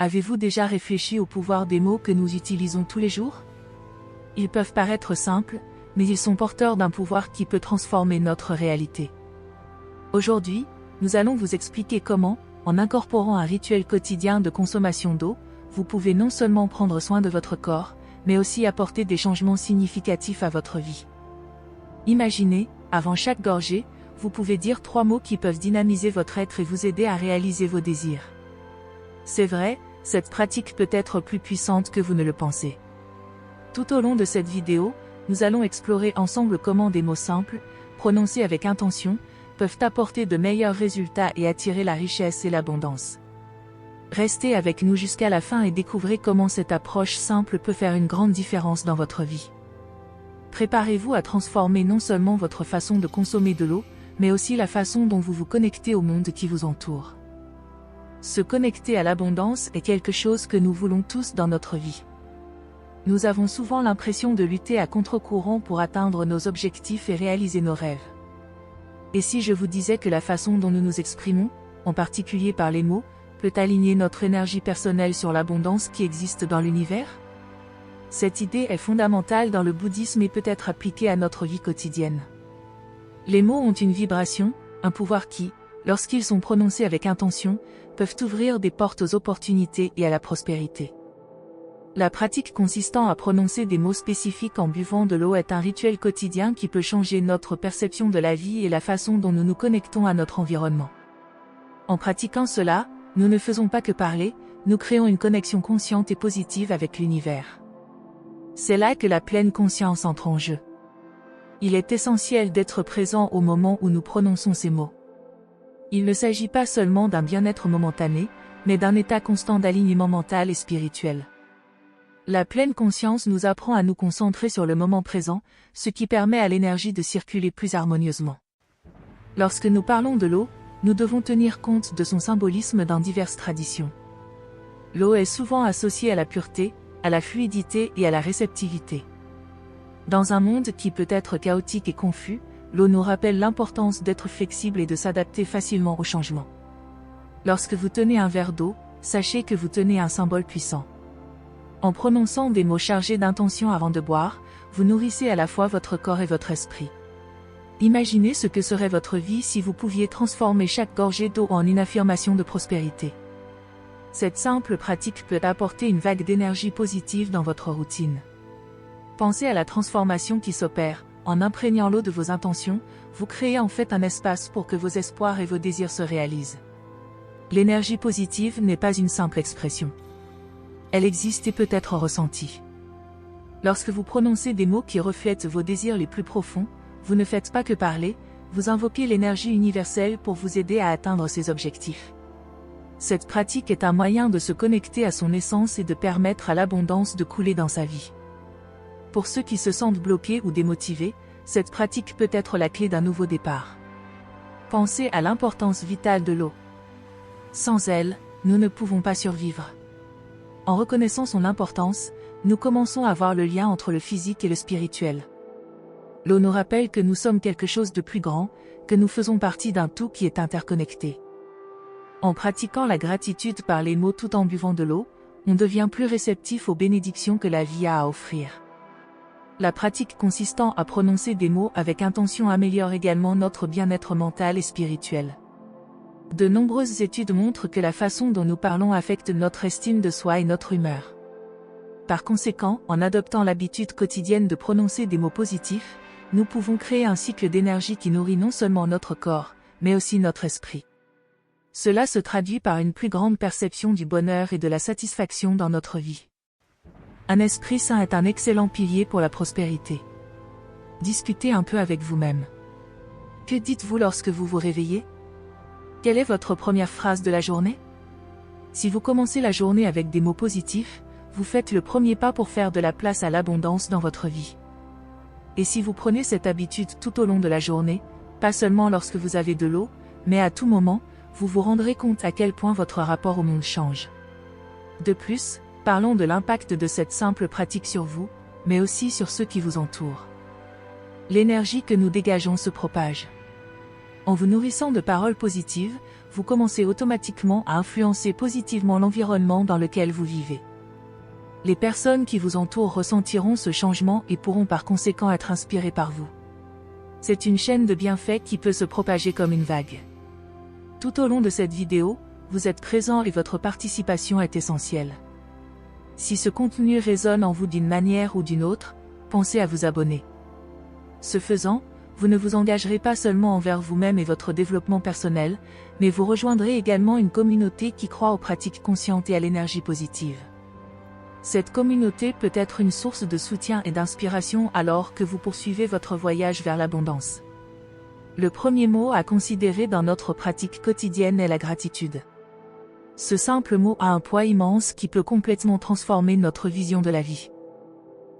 Avez-vous déjà réfléchi au pouvoir des mots que nous utilisons tous les jours? Ils peuvent paraître simples, mais ils sont porteurs d'un pouvoir qui peut transformer notre réalité. Aujourd'hui, nous allons vous expliquer comment, en incorporant un rituel quotidien de consommation d'eau, vous pouvez non seulement prendre soin de votre corps, mais aussi apporter des changements significatifs à votre vie. Imaginez, avant chaque gorgée, vous pouvez dire 3 mots qui peuvent dynamiser votre être et vous aider à réaliser vos désirs. C'est vrai, cette pratique peut être plus puissante que vous ne le pensez. Tout au long de cette vidéo, nous allons explorer ensemble comment des mots simples, prononcés avec intention, peuvent apporter de meilleurs résultats et attirer la richesse et l'abondance. Restez avec nous jusqu'à la fin et découvrez comment cette approche simple peut faire une grande différence dans votre vie. Préparez-vous à transformer non seulement votre façon de consommer de l'eau, mais aussi la façon dont vous vous connectez au monde qui vous entoure. Se connecter à l'abondance est quelque chose que nous voulons tous dans notre vie. Nous avons souvent l'impression de lutter à contre-courant pour atteindre nos objectifs et réaliser nos rêves. Et si je vous disais que la façon dont nous nous exprimons, en particulier par les mots, peut aligner notre énergie personnelle sur l'abondance qui existe dans l'univers? Cette idée est fondamentale dans le bouddhisme et peut être appliquée à notre vie quotidienne. Les mots ont une vibration, un pouvoir qui, lorsqu'ils sont prononcés avec intention, peuvent ouvrir des portes aux opportunités et à la prospérité. La pratique consistant à prononcer des mots spécifiques en buvant de l'eau est un rituel quotidien qui peut changer notre perception de la vie et la façon dont nous nous connectons à notre environnement. En pratiquant cela, nous ne faisons pas que parler, nous créons une connexion consciente et positive avec l'univers. C'est là que la pleine conscience entre en jeu. Il est essentiel d'être présent au moment où nous prononçons ces mots. Il ne s'agit pas seulement d'un bien-être momentané, mais d'un état constant d'alignement mental et spirituel. La pleine conscience nous apprend à nous concentrer sur le moment présent, ce qui permet à l'énergie de circuler plus harmonieusement. Lorsque nous parlons de l'eau, nous devons tenir compte de son symbolisme dans diverses traditions. L'eau est souvent associée à la pureté, à la fluidité et à la réceptivité. Dans un monde qui peut être chaotique et confus, l'eau nous rappelle l'importance d'être flexible et de s'adapter facilement aux changements. Lorsque vous tenez un verre d'eau, sachez que vous tenez un symbole puissant. En prononçant des mots chargés d'intention avant de boire, vous nourrissez à la fois votre corps et votre esprit. Imaginez ce que serait votre vie si vous pouviez transformer chaque gorgée d'eau en une affirmation de prospérité. Cette simple pratique peut apporter une vague d'énergie positive dans votre routine. Pensez à la transformation qui s'opère, en imprégnant l'eau de vos intentions, vous créez en fait un espace pour que vos espoirs et vos désirs se réalisent. L'énergie positive n'est pas une simple expression. Elle existe et peut être ressentie. Lorsque vous prononcez des mots qui reflètent vos désirs les plus profonds, vous ne faites pas que parler, vous invoquez l'énergie universelle pour vous aider à atteindre ces objectifs. Cette pratique est un moyen de se connecter à son essence et de permettre à l'abondance de couler dans sa vie. Pour ceux qui se sentent bloqués ou démotivés, cette pratique peut être la clé d'un nouveau départ. Pensez à l'importance vitale de l'eau. Sans elle, nous ne pouvons pas survivre. En reconnaissant son importance, nous commençons à voir le lien entre le physique et le spirituel. L'eau nous rappelle que nous sommes quelque chose de plus grand, que nous faisons partie d'un tout qui est interconnecté. En pratiquant la gratitude par les mots tout en buvant de l'eau, on devient plus réceptif aux bénédictions que la vie a à offrir. La pratique consistant à prononcer des mots avec intention améliore également notre bien-être mental et spirituel. De nombreuses études montrent que la façon dont nous parlons affecte notre estime de soi et notre humeur. Par conséquent, en adoptant l'habitude quotidienne de prononcer des mots positifs, nous pouvons créer un cycle d'énergie qui nourrit non seulement notre corps, mais aussi notre esprit. Cela se traduit par une plus grande perception du bonheur et de la satisfaction dans notre vie. Un esprit sain est un excellent pilier pour la prospérité. Discutez un peu avec vous-même. Que dites-vous lorsque vous vous réveillez? Quelle est votre première phrase de la journée? Si vous commencez la journée avec des mots positifs, vous faites le premier pas pour faire de la place à l'abondance dans votre vie. Et si vous prenez cette habitude tout au long de la journée, pas seulement lorsque vous avez de l'eau, mais à tout moment, vous vous rendrez compte à quel point votre rapport au monde change. De plus, parlons de l'impact de cette simple pratique sur vous, mais aussi sur ceux qui vous entourent. L'énergie que nous dégageons se propage. En vous nourrissant de paroles positives, vous commencez automatiquement à influencer positivement l'environnement dans lequel vous vivez. Les personnes qui vous entourent ressentiront ce changement et pourront par conséquent être inspirées par vous. C'est une chaîne de bienfaits qui peut se propager comme une vague. Tout au long de cette vidéo, vous êtes présent et votre participation est essentielle. Si ce contenu résonne en vous d'une manière ou d'une autre, pensez à vous abonner. Ce faisant, vous ne vous engagerez pas seulement envers vous-même et votre développement personnel, mais vous rejoindrez également une communauté qui croit aux pratiques conscientes et à l'énergie positive. Cette communauté peut être une source de soutien et d'inspiration alors que vous poursuivez votre voyage vers l'abondance. Le premier mot à considérer dans notre pratique quotidienne est la gratitude. Ce simple mot a un poids immense qui peut complètement transformer notre vision de la vie.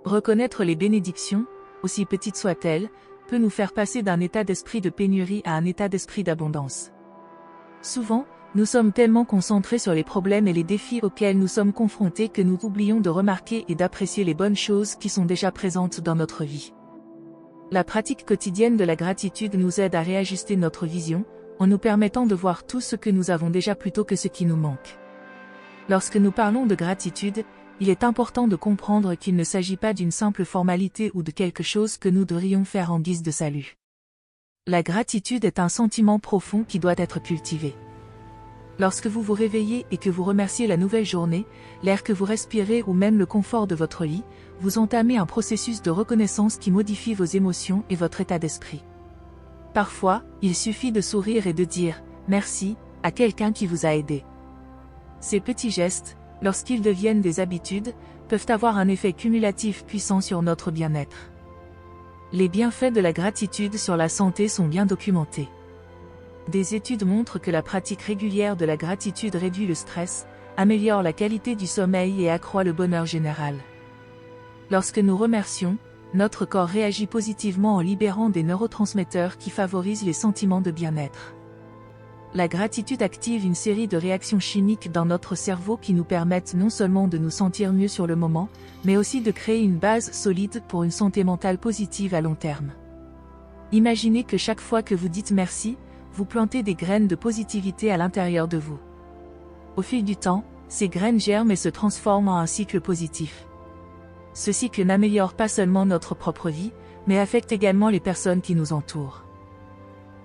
Reconnaître les bénédictions, aussi petites soient-elles, peut nous faire passer d'un état d'esprit de pénurie à un état d'esprit d'abondance. Souvent, nous sommes tellement concentrés sur les problèmes et les défis auxquels nous sommes confrontés que nous oublions de remarquer et d'apprécier les bonnes choses qui sont déjà présentes dans notre vie. La pratique quotidienne de la gratitude nous aide à réajuster notre vision, en nous permettant de voir tout ce que nous avons déjà plutôt que ce qui nous manque. Lorsque nous parlons de gratitude, il est important de comprendre qu'il ne s'agit pas d'une simple formalité ou de quelque chose que nous devrions faire en guise de salut. La gratitude est un sentiment profond qui doit être cultivé. Lorsque vous vous réveillez et que vous remerciez la nouvelle journée, l'air que vous respirez ou même le confort de votre lit, vous entamez un processus de reconnaissance qui modifie vos émotions et votre état d'esprit. Parfois, il suffit de sourire et de dire « merci » à quelqu'un qui vous a aidé. Ces petits gestes, lorsqu'ils deviennent des habitudes, peuvent avoir un effet cumulatif puissant sur notre bien-être. Les bienfaits de la gratitude sur la santé sont bien documentés. Des études montrent que la pratique régulière de la gratitude réduit le stress, améliore la qualité du sommeil et accroît le bonheur général. Lorsque nous remercions, notre corps réagit positivement en libérant des neurotransmetteurs qui favorisent les sentiments de bien-être. La gratitude active une série de réactions chimiques dans notre cerveau qui nous permettent non seulement de nous sentir mieux sur le moment, mais aussi de créer une base solide pour une santé mentale positive à long terme. Imaginez que chaque fois que vous dites merci, vous plantez des graines de positivité à l'intérieur de vous. Au fil du temps, ces graines germent et se transforment en un cycle positif. Ce cycle n'améliore pas seulement notre propre vie, mais affecte également les personnes qui nous entourent.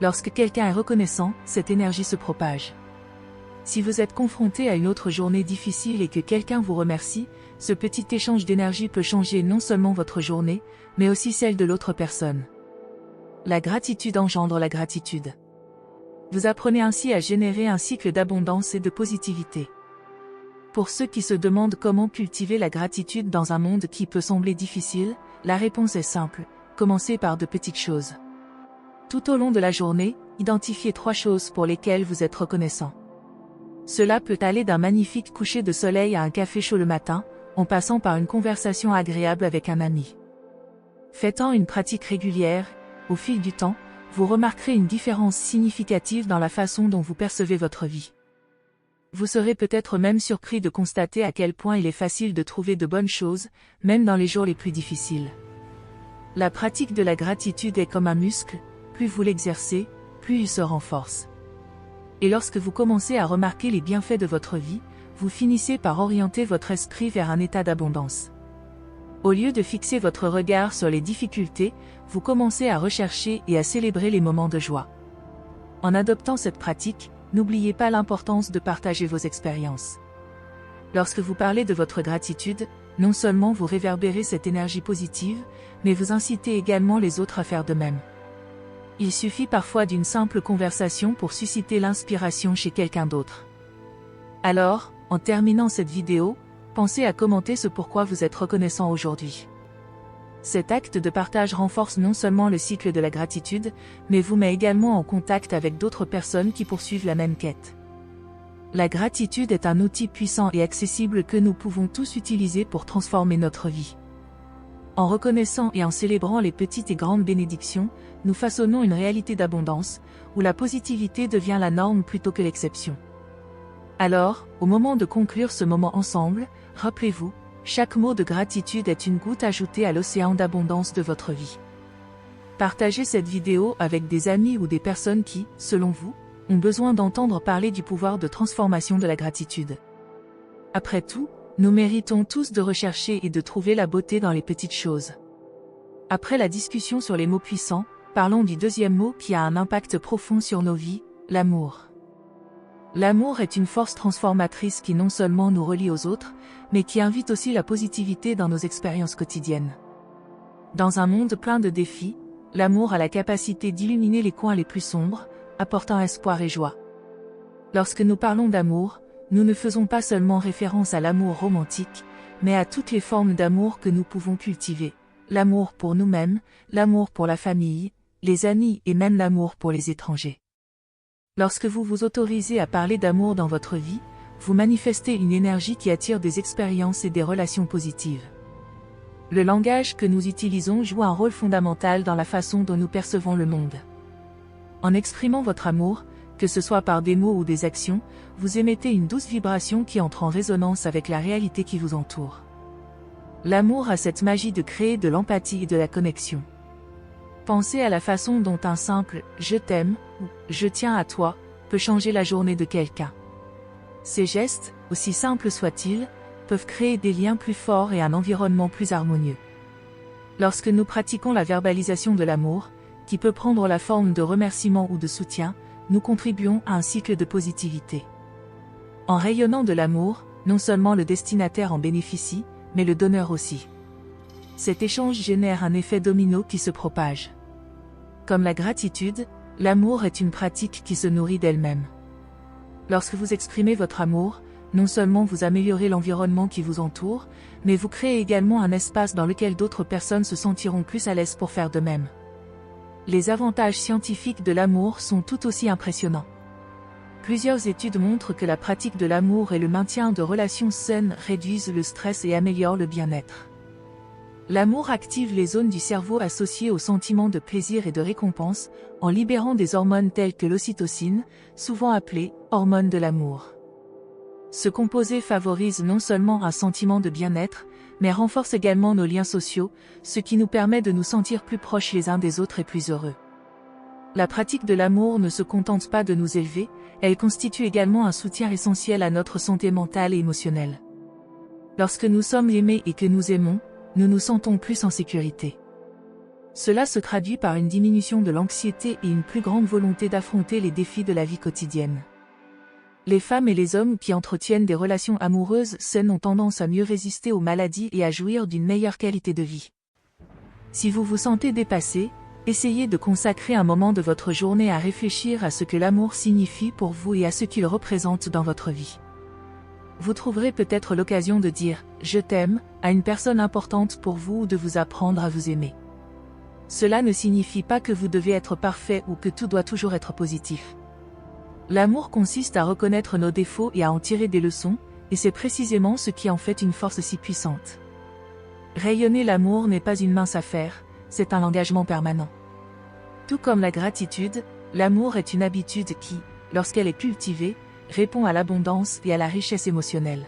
Lorsque quelqu'un est reconnaissant, cette énergie se propage. Si vous êtes confronté à une autre journée difficile et que quelqu'un vous remercie, ce petit échange d'énergie peut changer non seulement votre journée, mais aussi celle de l'autre personne. La gratitude engendre la gratitude. Vous apprenez ainsi à générer un cycle d'abondance et de positivité. Pour ceux qui se demandent comment cultiver la gratitude dans un monde qui peut sembler difficile, la réponse est simple, commencez par de petites choses. Tout au long de la journée, identifiez 3 choses pour lesquelles vous êtes reconnaissant. Cela peut aller d'un magnifique coucher de soleil à un café chaud le matin, en passant par une conversation agréable avec un ami. Faites-en une pratique régulière, au fil du temps, vous remarquerez une différence significative dans la façon dont vous percevez votre vie. Vous serez peut-être même surpris de constater à quel point il est facile de trouver de bonnes choses, même dans les jours les plus difficiles. La pratique de la gratitude est comme un muscle, plus vous l'exercez, plus il se renforce. Et lorsque vous commencez à remarquer les bienfaits de votre vie, vous finissez par orienter votre esprit vers un état d'abondance. Au lieu de fixer votre regard sur les difficultés, vous commencez à rechercher et à célébrer les moments de joie. En adoptant cette pratique, n'oubliez pas l'importance de partager vos expériences. Lorsque vous parlez de votre gratitude, non seulement vous réverbérez cette énergie positive, mais vous incitez également les autres à faire de même. Il suffit parfois d'une simple conversation pour susciter l'inspiration chez quelqu'un d'autre. Alors, en terminant cette vidéo, pensez à commenter ce pourquoi vous êtes reconnaissant aujourd'hui. Cet acte de partage renforce non seulement le cycle de la gratitude, mais vous met également en contact avec d'autres personnes qui poursuivent la même quête. La gratitude est un outil puissant et accessible que nous pouvons tous utiliser pour transformer notre vie. En reconnaissant et en célébrant les petites et grandes bénédictions, nous façonnons une réalité d'abondance, où la positivité devient la norme plutôt que l'exception. Alors, au moment de conclure ce moment ensemble, rappelez-vous, chaque mot de gratitude est une goutte ajoutée à l'océan d'abondance de votre vie. Partagez cette vidéo avec des amis ou des personnes qui, selon vous, ont besoin d'entendre parler du pouvoir de transformation de la gratitude. Après tout, nous méritons tous de rechercher et de trouver la beauté dans les petites choses. Après la discussion sur les mots puissants, parlons du deuxième mot qui a un impact profond sur nos vies, l'amour. L'amour est une force transformatrice qui non seulement nous relie aux autres, mais qui invite aussi la positivité dans nos expériences quotidiennes. Dans un monde plein de défis, l'amour a la capacité d'illuminer les coins les plus sombres, apportant espoir et joie. Lorsque nous parlons d'amour, nous ne faisons pas seulement référence à l'amour romantique, mais à toutes les formes d'amour que nous pouvons cultiver. L'amour pour nous-mêmes, l'amour pour la famille, les amis et même l'amour pour les étrangers. Lorsque vous vous autorisez à parler d'amour dans votre vie, vous manifestez une énergie qui attire des expériences et des relations positives. Le langage que nous utilisons joue un rôle fondamental dans la façon dont nous percevons le monde. En exprimant votre amour, que ce soit par des mots ou des actions, vous émettez une douce vibration qui entre en résonance avec la réalité qui vous entoure. L'amour a cette magie de créer de l'empathie et de la connexion. Pensez à la façon dont un simple « je t'aime » ou « je tiens à toi » peut changer la journée de quelqu'un. Ces gestes, aussi simples soient-ils, peuvent créer des liens plus forts et un environnement plus harmonieux. Lorsque nous pratiquons la verbalisation de l'amour, qui peut prendre la forme de remerciements ou de soutien, nous contribuons à un cycle de positivité. En rayonnant de l'amour, non seulement le destinataire en bénéficie, mais le donneur aussi. Cet échange génère un effet domino qui se propage. Comme la gratitude, l'amour est une pratique qui se nourrit d'elle-même. Lorsque vous exprimez votre amour, non seulement vous améliorez l'environnement qui vous entoure, mais vous créez également un espace dans lequel d'autres personnes se sentiront plus à l'aise pour faire de même. Les avantages scientifiques de l'amour sont tout aussi impressionnants. Plusieurs études montrent que la pratique de l'amour et le maintien de relations saines réduisent le stress et améliorent le bien-être. L'amour active les zones du cerveau associées au sentiment de plaisir et de récompense, en libérant des hormones telles que l'ocytocine, souvent appelée hormone de l'amour. Ce composé favorise non seulement un sentiment de bien-être, mais renforce également nos liens sociaux, ce qui nous permet de nous sentir plus proches les uns des autres et plus heureux. La pratique de l'amour ne se contente pas de nous élever, elle constitue également un soutien essentiel à notre santé mentale et émotionnelle. Lorsque nous sommes aimés et que nous aimons, nous nous sentons plus en sécurité. Cela se traduit par une diminution de l'anxiété et une plus grande volonté d'affronter les défis de la vie quotidienne. Les femmes et les hommes qui entretiennent des relations amoureuses saines ont tendance à mieux résister aux maladies et à jouir d'une meilleure qualité de vie. Si vous vous sentez dépassé, essayez de consacrer un moment de votre journée à réfléchir à ce que l'amour signifie pour vous et à ce qu'il représente dans votre vie. Vous trouverez peut-être l'occasion de dire « je t'aime » à une personne importante pour vous ou de vous apprendre à vous aimer. Cela ne signifie pas que vous devez être parfait ou que tout doit toujours être positif. L'amour consiste à reconnaître nos défauts et à en tirer des leçons, et c'est précisément ce qui en fait une force si puissante. Rayonner l'amour n'est pas une mince affaire, c'est un engagement permanent. Tout comme la gratitude, l'amour est une habitude qui, lorsqu'elle est cultivée, répond à l'abondance et à la richesse émotionnelle.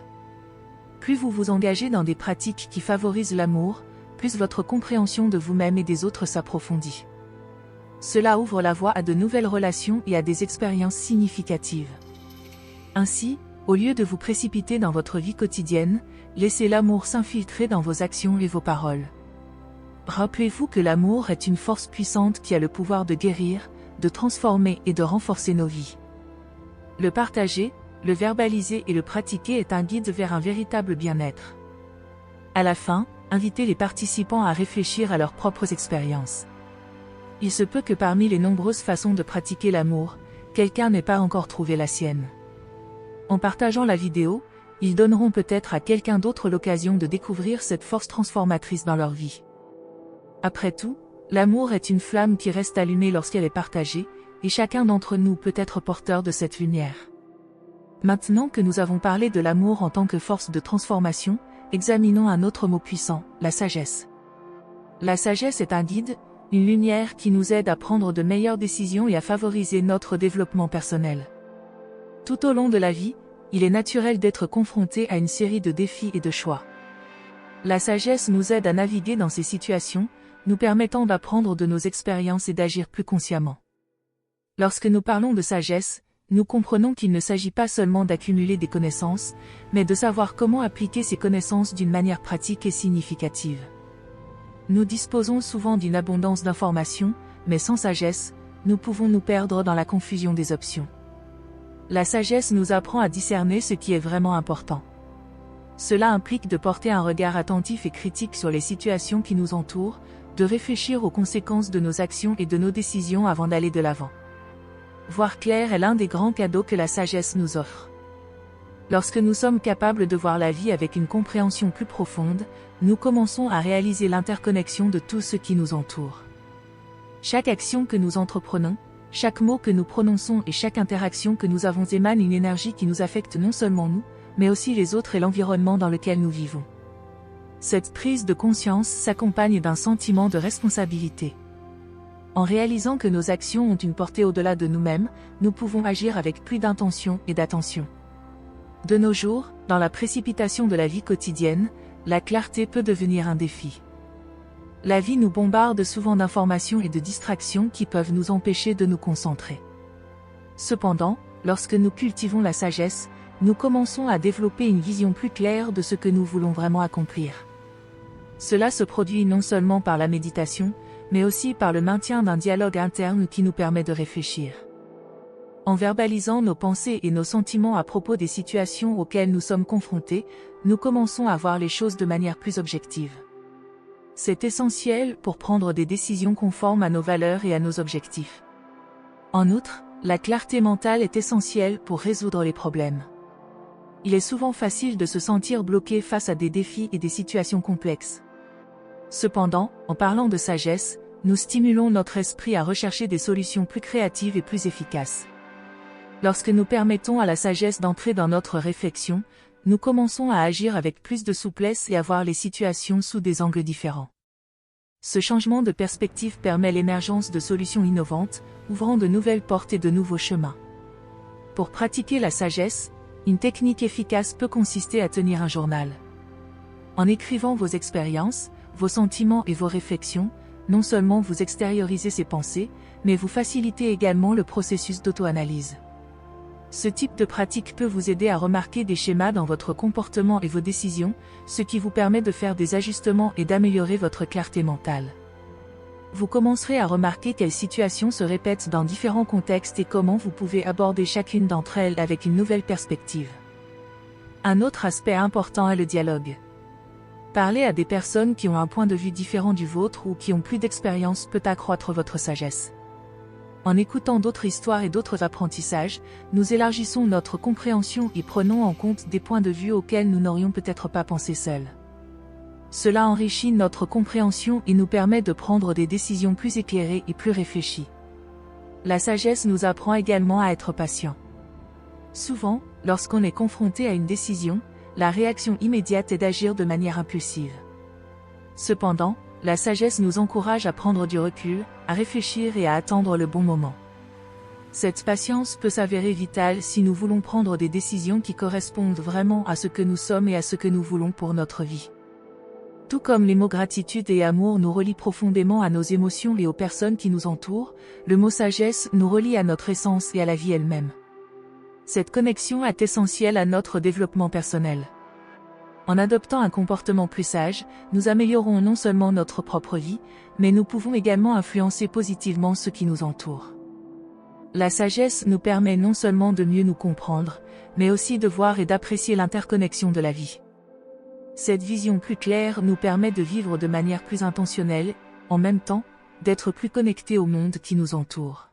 Plus vous vous engagez dans des pratiques qui favorisent l'amour, plus votre compréhension de vous-même et des autres s'approfondit. Cela ouvre la voie à de nouvelles relations et à des expériences significatives. Ainsi, au lieu de vous précipiter dans votre vie quotidienne, laissez l'amour s'infiltrer dans vos actions et vos paroles. Rappelez-vous que l'amour est une force puissante qui a le pouvoir de guérir, de transformer et de renforcer nos vies. Le partager, le verbaliser et le pratiquer est un guide vers un véritable bien-être. À la fin, invitez les participants à réfléchir à leurs propres expériences. Il se peut que parmi les nombreuses façons de pratiquer l'amour, quelqu'un n'ait pas encore trouvé la sienne. En partageant la vidéo, ils donneront peut-être à quelqu'un d'autre l'occasion de découvrir cette force transformatrice dans leur vie. Après tout, l'amour est une flamme qui reste allumée lorsqu'elle est partagée, et chacun d'entre nous peut être porteur de cette lumière. Maintenant que nous avons parlé de l'amour en tant que force de transformation, examinons un autre mot puissant, la sagesse. La sagesse est un guide, une lumière qui nous aide à prendre de meilleures décisions et à favoriser notre développement personnel. Tout au long de la vie, il est naturel d'être confronté à une série de défis et de choix. La sagesse nous aide à naviguer dans ces situations, nous permettant d'apprendre de nos expériences et d'agir plus consciemment. Lorsque nous parlons de sagesse, nous comprenons qu'il ne s'agit pas seulement d'accumuler des connaissances, mais de savoir comment appliquer ces connaissances d'une manière pratique et significative. Nous disposons souvent d'une abondance d'informations, mais sans sagesse, nous pouvons nous perdre dans la confusion des options. La sagesse nous apprend à discerner ce qui est vraiment important. Cela implique de porter un regard attentif et critique sur les situations qui nous entourent, de réfléchir aux conséquences de nos actions et de nos décisions avant d'aller de l'avant. Voir clair est l'un des grands cadeaux que la sagesse nous offre. Lorsque nous sommes capables de voir la vie avec une compréhension plus profonde, nous commençons à réaliser l'interconnexion de tout ce qui nous entoure. Chaque action que nous entreprenons, chaque mot que nous prononçons et chaque interaction que nous avons émane une énergie qui nous affecte non seulement nous, mais aussi les autres et l'environnement dans lequel nous vivons. Cette prise de conscience s'accompagne d'un sentiment de responsabilité. En réalisant que nos actions ont une portée au-delà de nous-mêmes, nous pouvons agir avec plus d'intention et d'attention. De nos jours, dans la précipitation de la vie quotidienne, la clarté peut devenir un défi. La vie nous bombarde souvent d'informations et de distractions qui peuvent nous empêcher de nous concentrer. Cependant, lorsque nous cultivons la sagesse, nous commençons à développer une vision plus claire de ce que nous voulons vraiment accomplir. Cela se produit non seulement par la méditation, mais aussi par le maintien d'un dialogue interne qui nous permet de réfléchir. En verbalisant nos pensées et nos sentiments à propos des situations auxquelles nous sommes confrontés, nous commençons à voir les choses de manière plus objective. C'est essentiel pour prendre des décisions conformes à nos valeurs et à nos objectifs. En outre, la clarté mentale est essentielle pour résoudre les problèmes. Il est souvent facile de se sentir bloqué face à des défis et des situations complexes. Cependant, en parlant de sagesse, nous stimulons notre esprit à rechercher des solutions plus créatives et plus efficaces. Lorsque nous permettons à la sagesse d'entrer dans notre réflexion, nous commençons à agir avec plus de souplesse et à voir les situations sous des angles différents. Ce changement de perspective permet l'émergence de solutions innovantes, ouvrant de nouvelles portes et de nouveaux chemins. Pour pratiquer la sagesse, une technique efficace peut consister à tenir un journal. En écrivant vos expériences, vos sentiments et vos réflexions, non seulement vous extériorisez ces pensées, mais vous facilitez également le processus d'auto-analyse. Ce type de pratique peut vous aider à remarquer des schémas dans votre comportement et vos décisions, ce qui vous permet de faire des ajustements et d'améliorer votre clarté mentale. Vous commencerez à remarquer quelles situations se répètent dans différents contextes et comment vous pouvez aborder chacune d'entre elles avec une nouvelle perspective. Un autre aspect important est le dialogue. Parler à des personnes qui ont un point de vue différent du vôtre ou qui ont plus d'expérience peut accroître votre sagesse. En écoutant d'autres histoires et d'autres apprentissages, nous élargissons notre compréhension et prenons en compte des points de vue auxquels nous n'aurions peut-être pas pensé seuls. Cela enrichit notre compréhension et nous permet de prendre des décisions plus éclairées et plus réfléchies. La sagesse nous apprend également à être patient. Souvent, lorsqu'on est confronté à une décision, la réaction immédiate est d'agir de manière impulsive. Cependant, la sagesse nous encourage à prendre du recul, à réfléchir et à attendre le bon moment. Cette patience peut s'avérer vitale si nous voulons prendre des décisions qui correspondent vraiment à ce que nous sommes et à ce que nous voulons pour notre vie. Tout comme les mots gratitude et amour nous relient profondément à nos émotions et aux personnes qui nous entourent, le mot sagesse nous relie à notre essence et à la vie elle-même. Cette connexion est essentielle à notre développement personnel. En adoptant un comportement plus sage, nous améliorons non seulement notre propre vie, mais nous pouvons également influencer positivement ceux qui nous entourent. La sagesse nous permet non seulement de mieux nous comprendre, mais aussi de voir et d'apprécier l'interconnexion de la vie. Cette vision plus claire nous permet de vivre de manière plus intentionnelle, en même temps, d'être plus connectés au monde qui nous entoure.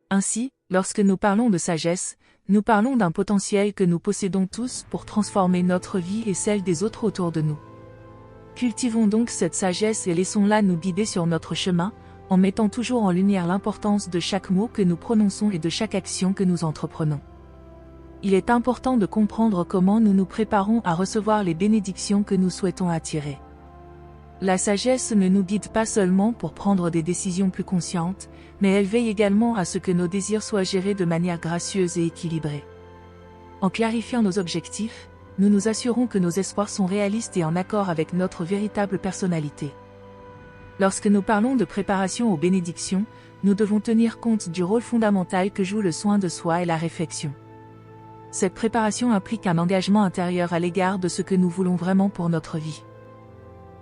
Ainsi, lorsque nous parlons de sagesse, nous parlons d'un potentiel que nous possédons tous pour transformer notre vie et celle des autres autour de nous. Cultivons donc cette sagesse et laissons-la nous guider sur notre chemin, en mettant toujours en lumière l'importance de chaque mot que nous prononçons et de chaque action que nous entreprenons. Il est important de comprendre comment nous nous préparons à recevoir les bénédictions que nous souhaitons attirer. La sagesse ne nous guide pas seulement pour prendre des décisions plus conscientes, mais elle veille également à ce que nos désirs soient gérés de manière gracieuse et équilibrée. En clarifiant nos objectifs, nous nous assurons que nos espoirs sont réalistes et en accord avec notre véritable personnalité. Lorsque nous parlons de préparation aux bénédictions, nous devons tenir compte du rôle fondamental que joue le soin de soi et la réflexion. Cette préparation implique un engagement intérieur à l'égard de ce que nous voulons vraiment pour notre vie.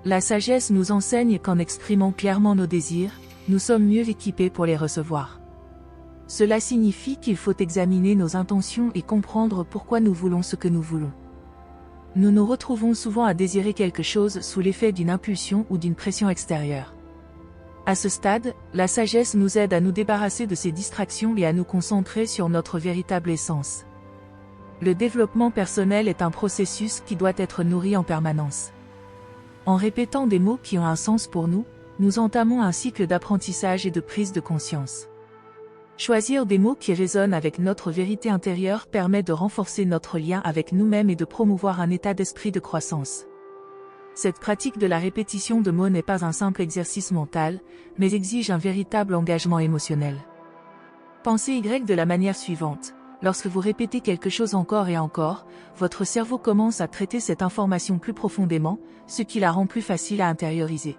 La sagesse nous enseigne qu'en exprimant clairement nos désirs, nous sommes mieux équipés pour les recevoir. Cela signifie qu'il faut examiner nos intentions et comprendre pourquoi nous voulons ce que nous voulons. Nous nous retrouvons souvent à désirer quelque chose sous l'effet d'une impulsion ou d'une pression extérieure. À ce stade, la sagesse nous aide à nous débarrasser de ces distractions et à nous concentrer sur notre véritable essence. Le développement personnel est un processus qui doit être nourri en permanence. En répétant des mots qui ont un sens pour nous, nous entamons un cycle d'apprentissage et de prise de conscience. Choisir des mots qui résonnent avec notre vérité intérieure permet de renforcer notre lien avec nous-mêmes et de promouvoir un état d'esprit de croissance. Cette pratique de la répétition de mots n'est pas un simple exercice mental, mais exige un véritable engagement émotionnel. Pensez Y de la manière suivante. Lorsque vous répétez quelque chose encore et encore, votre cerveau commence à traiter cette information plus profondément, ce qui la rend plus facile à intérioriser.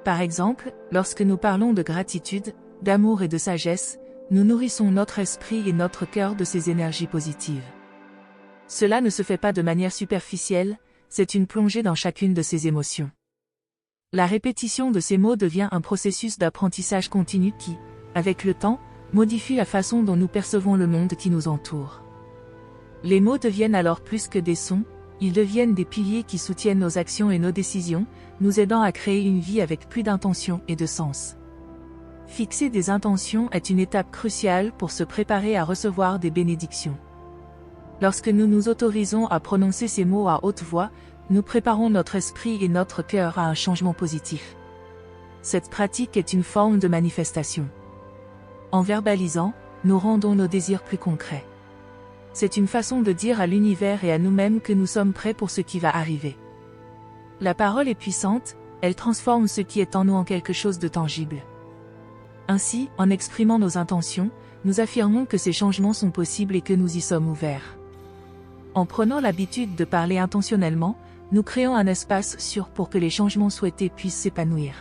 Par exemple, lorsque nous parlons de gratitude, d'amour et de sagesse, nous nourrissons notre esprit et notre cœur de ces énergies positives. Cela ne se fait pas de manière superficielle, c'est une plongée dans chacune de ces émotions. La répétition de ces mots devient un processus d'apprentissage continu qui, avec le temps, modifie la façon dont nous percevons le monde qui nous entoure. Les mots deviennent alors plus que des sons, ils deviennent des piliers qui soutiennent nos actions et nos décisions, nous aidant à créer une vie avec plus d'intention et de sens. Fixer des intentions est une étape cruciale pour se préparer à recevoir des bénédictions. Lorsque nous nous autorisons à prononcer ces mots à haute voix, nous préparons notre esprit et notre cœur à un changement positif. Cette pratique est une forme de manifestation. En verbalisant, nous rendons nos désirs plus concrets. C'est une façon de dire à l'univers et à nous-mêmes que nous sommes prêts pour ce qui va arriver. La parole est puissante, elle transforme ce qui est en nous en quelque chose de tangible. Ainsi, en exprimant nos intentions, nous affirmons que ces changements sont possibles et que nous y sommes ouverts. En prenant l'habitude de parler intentionnellement, nous créons un espace sûr pour que les changements souhaités puissent s'épanouir.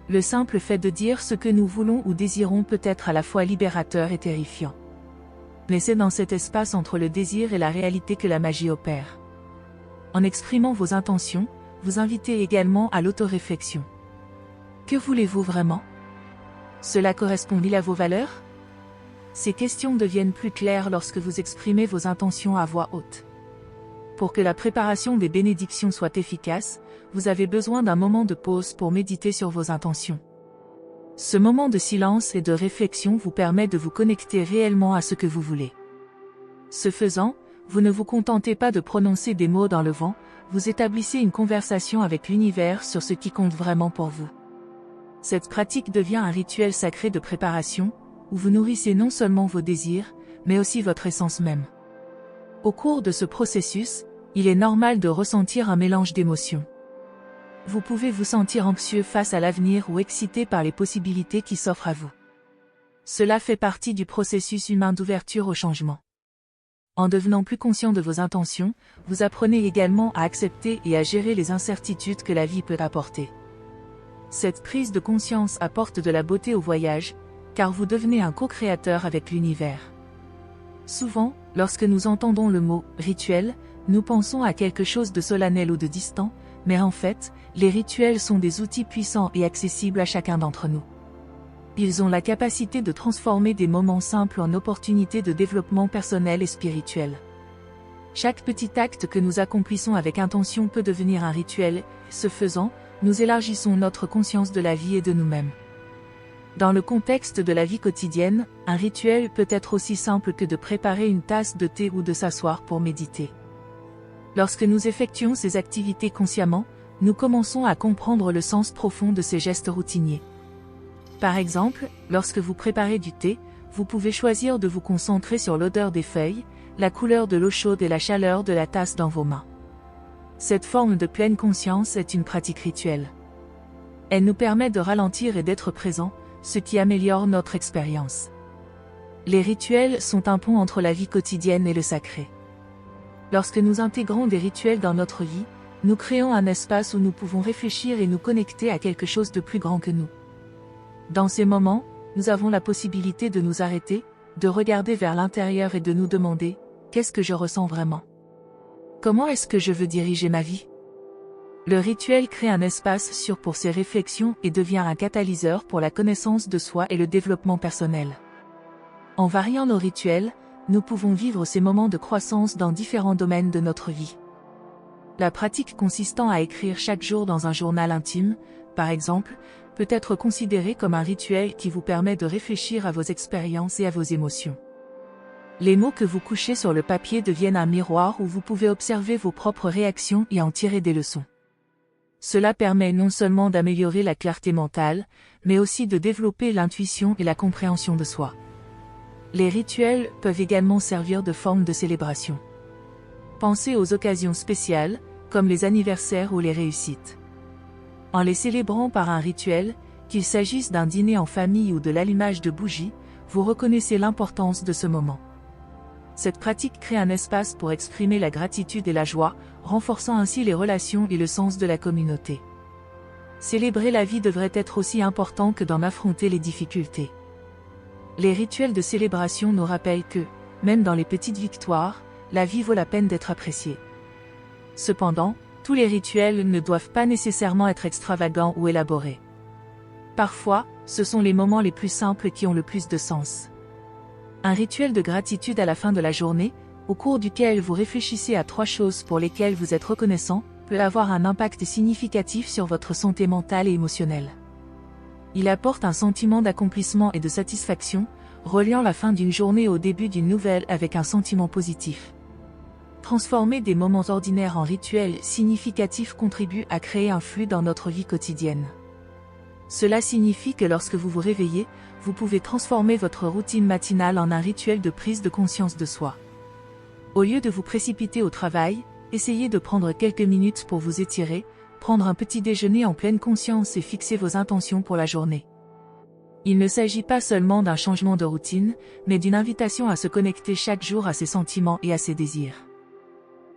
Le simple fait de dire ce que nous voulons ou désirons peut être à la fois libérateur et terrifiant. Mais c'est dans cet espace entre le désir et la réalité que la magie opère. En exprimant vos intentions, vous invitez également à l'autoréflexion. Que voulez-vous vraiment ? Cela correspond-il à vos valeurs ? Ces questions deviennent plus claires lorsque vous exprimez vos intentions à voix haute. Pour que la préparation des bénédictions soit efficace, vous avez besoin d'un moment de pause pour méditer sur vos intentions. Ce moment de silence et de réflexion vous permet de vous connecter réellement à ce que vous voulez. Ce faisant, vous ne vous contentez pas de prononcer des mots dans le vent, vous établissez une conversation avec l'univers sur ce qui compte vraiment pour vous. Cette pratique devient un rituel sacré de préparation, où vous nourrissez non seulement vos désirs, mais aussi votre essence même. Au cours de ce processus, il est normal de ressentir un mélange d'émotions. Vous pouvez vous sentir anxieux face à l'avenir ou excité par les possibilités qui s'offrent à vous. Cela fait partie du processus humain d'ouverture au changement. En devenant plus conscient de vos intentions, vous apprenez également à accepter et à gérer les incertitudes que la vie peut apporter. Cette prise de conscience apporte de la beauté au voyage, car vous devenez un co-créateur avec l'univers. Souvent, lorsque nous entendons le mot « rituel », nous pensons à quelque chose de solennel ou de distant, mais en fait, les rituels sont des outils puissants et accessibles à chacun d'entre nous. Ils ont la capacité de transformer des moments simples en opportunités de développement personnel et spirituel. Chaque petit acte que nous accomplissons avec intention peut devenir un rituel, ce faisant, nous élargissons notre conscience de la vie et de nous-mêmes. Dans le contexte de la vie quotidienne, un rituel peut être aussi simple que de préparer une tasse de thé ou de s'asseoir pour méditer. Lorsque nous effectuons ces activités consciemment, nous commençons à comprendre le sens profond de ces gestes routiniers. Par exemple, lorsque vous préparez du thé, vous pouvez choisir de vous concentrer sur l'odeur des feuilles, la couleur de l'eau chaude et la chaleur de la tasse dans vos mains. Cette forme de pleine conscience est une pratique rituelle. Elle nous permet de ralentir et d'être présents, ce qui améliore notre expérience. Les rituels sont un pont entre la vie quotidienne et le sacré. Lorsque nous intégrons des rituels dans notre vie, nous créons un espace où nous pouvons réfléchir et nous connecter à quelque chose de plus grand que nous. Dans ces moments, nous avons la possibilité de nous arrêter, de regarder vers l'intérieur et de nous demander « Qu'est-ce que je ressens vraiment ? Comment est-ce que je veux diriger ma vie ?» Le rituel crée un espace sûr pour ces réflexions et devient un catalyseur pour la connaissance de soi et le développement personnel. En variant nos rituels, nous pouvons vivre ces moments de croissance dans différents domaines de notre vie. La pratique consistant à écrire chaque jour dans un journal intime, par exemple, peut être considérée comme un rituel qui vous permet de réfléchir à vos expériences et à vos émotions. Les mots que vous couchez sur le papier deviennent un miroir où vous pouvez observer vos propres réactions et en tirer des leçons. Cela permet non seulement d'améliorer la clarté mentale, mais aussi de développer l'intuition et la compréhension de soi. Les rituels peuvent également servir de forme de célébration. Pensez aux occasions spéciales, comme les anniversaires ou les réussites. En les célébrant par un rituel, qu'il s'agisse d'un dîner en famille ou de l'allumage de bougies, vous reconnaissez l'importance de ce moment. Cette pratique crée un espace pour exprimer la gratitude et la joie, renforçant ainsi les relations et le sens de la communauté. Célébrer la vie devrait être aussi important que d'en affronter les difficultés. Les rituels de célébration nous rappellent que, même dans les petites victoires, la vie vaut la peine d'être appréciée. Cependant, tous les rituels ne doivent pas nécessairement être extravagants ou élaborés. Parfois, ce sont les moments les plus simples qui ont le plus de sens. Un rituel de gratitude à la fin de la journée, au cours duquel vous réfléchissez à 3 choses pour lesquelles vous êtes reconnaissant, peut avoir un impact significatif sur votre santé mentale et émotionnelle. Il apporte un sentiment d'accomplissement et de satisfaction, reliant la fin d'une journée au début d'une nouvelle avec un sentiment positif. Transformer des moments ordinaires en rituels significatifs contribue à créer un flux dans notre vie quotidienne. Cela signifie que lorsque vous vous réveillez, vous pouvez transformer votre routine matinale en un rituel de prise de conscience de soi. Au lieu de vous précipiter au travail, essayez de prendre quelques minutes pour vous étirer, prendre un petit déjeuner en pleine conscience et fixer vos intentions pour la journée. Il ne s'agit pas seulement d'un changement de routine, mais d'une invitation à se connecter chaque jour à ses sentiments et à ses désirs.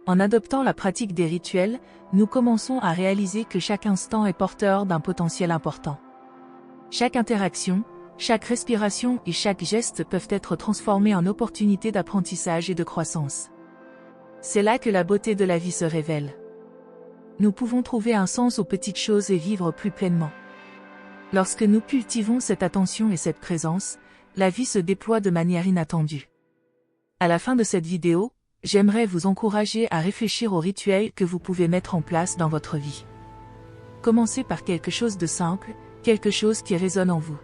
En adoptant la pratique des rituels, nous commençons à réaliser que chaque instant est porteur d'un potentiel important. Chaque interaction, chaque respiration et chaque geste peuvent être transformés en opportunités d'apprentissage et de croissance. C'est là que la beauté de la vie se révèle. Nous pouvons trouver un sens aux petites choses et vivre plus pleinement. Lorsque nous cultivons cette attention et cette présence, la vie se déploie de manière inattendue. À la fin de cette vidéo, j'aimerais vous encourager à réfléchir aux rituels que vous pouvez mettre en place dans votre vie. Commencez par quelque chose de simple, quelque chose qui résonne en vous.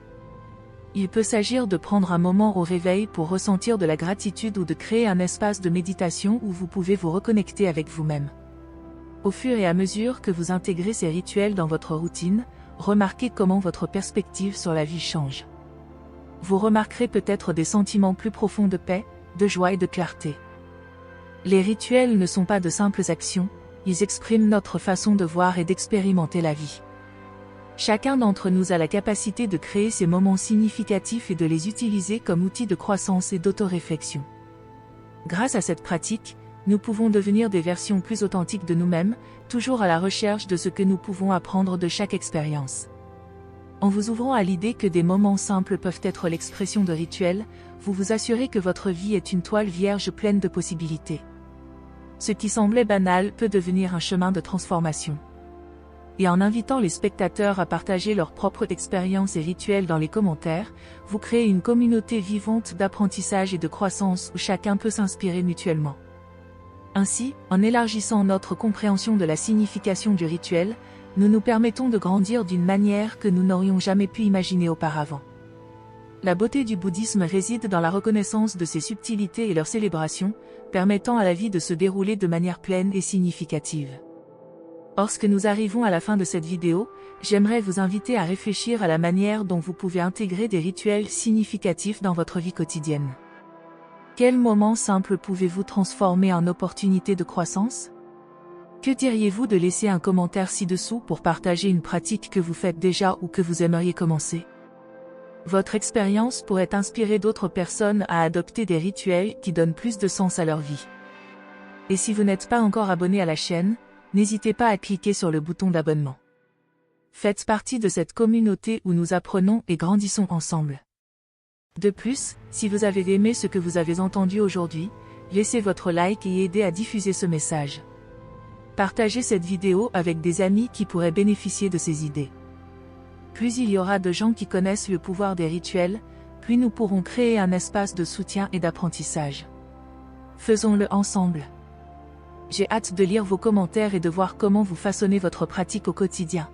Il peut s'agir de prendre un moment au réveil pour ressentir de la gratitude ou de créer un espace de méditation où vous pouvez vous reconnecter avec vous-même. Au fur et à mesure que vous intégrez ces rituels dans votre routine, remarquez comment votre perspective sur la vie change. Vous remarquerez peut-être des sentiments plus profonds de paix, de joie et de clarté. Les rituels ne sont pas de simples actions, ils expriment notre façon de voir et d'expérimenter la vie. Chacun d'entre nous a la capacité de créer ces moments significatifs et de les utiliser comme outils de croissance et d'autoréflexion. Grâce à cette pratique, nous pouvons devenir des versions plus authentiques de nous-mêmes, toujours à la recherche de ce que nous pouvons apprendre de chaque expérience. En vous ouvrant à l'idée que des moments simples peuvent être l'expression de rituels, vous vous assurez que votre vie est une toile vierge pleine de possibilités. Ce qui semblait banal peut devenir un chemin de transformation. Et en invitant les spectateurs à partager leurs propres expériences et rituels dans les commentaires, vous créez une communauté vivante d'apprentissage et de croissance où chacun peut s'inspirer mutuellement. Ainsi, en élargissant notre compréhension de la signification du rituel, nous nous permettons de grandir d'une manière que nous n'aurions jamais pu imaginer auparavant. La beauté du bouddhisme réside dans la reconnaissance de ses subtilités et leur célébration, permettant à la vie de se dérouler de manière pleine et significative. Lorsque nous arrivons à la fin de cette vidéo, j'aimerais vous inviter à réfléchir à la manière dont vous pouvez intégrer des rituels significatifs dans votre vie quotidienne. Quel moment simple pouvez-vous transformer en opportunité de croissance ? Que diriez-vous de laisser un commentaire ci-dessous pour partager une pratique que vous faites déjà ou que vous aimeriez commencer ? Votre expérience pourrait inspirer d'autres personnes à adopter des rituels qui donnent plus de sens à leur vie. Et si vous n'êtes pas encore abonné à la chaîne, n'hésitez pas à cliquer sur le bouton d'abonnement. Faites partie de cette communauté où nous apprenons et grandissons ensemble. De plus, si vous avez aimé ce que vous avez entendu aujourd'hui, laissez votre like et aidez à diffuser ce message. Partagez cette vidéo avec des amis qui pourraient bénéficier de ces idées. Plus il y aura de gens qui connaissent le pouvoir des rituels, plus nous pourrons créer un espace de soutien et d'apprentissage. Faisons-le ensemble. J'ai hâte de lire vos commentaires et de voir comment vous façonnez votre pratique au quotidien.